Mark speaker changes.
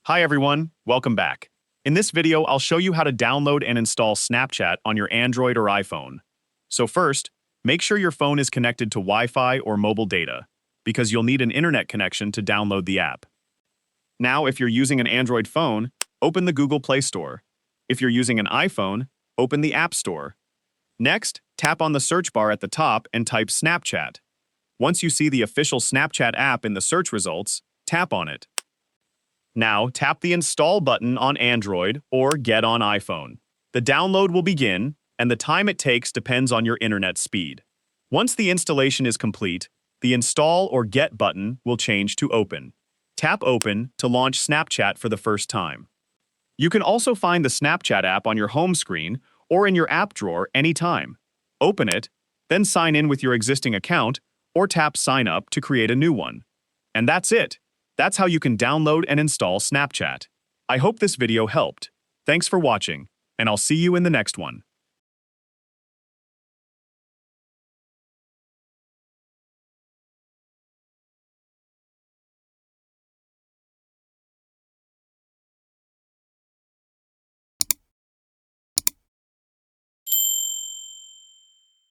Speaker 1: Hi everyone, welcome back. In this video, I'll show you how to download and install Snapchat on your Android or iPhone. So first, make sure your phone is connected to Wi-Fi or mobile data, because you'll need an internet connection to download the app. Now, if you're using an Android phone, open the Google Play Store. If you're using an iPhone, open the App Store. Next, tap on the search bar at the top and type Snapchat. Once you see the official Snapchat app in the search results, tap on it. Now, tap the Install button on Android or Get on iPhone. The download will begin, and the time it takes depends on your internet speed. Once the installation is complete, the Install or Get button will change to Open. Tap Open to launch Snapchat for the first time. You can also find the Snapchat app on your home screen or in your app drawer anytime. Open it, then sign in with your existing account, or tap Sign Up to create a new one. And that's it. That's how you can download and install Snapchat. I hope this video helped. Thanks for watching, and I'll see you in the next one.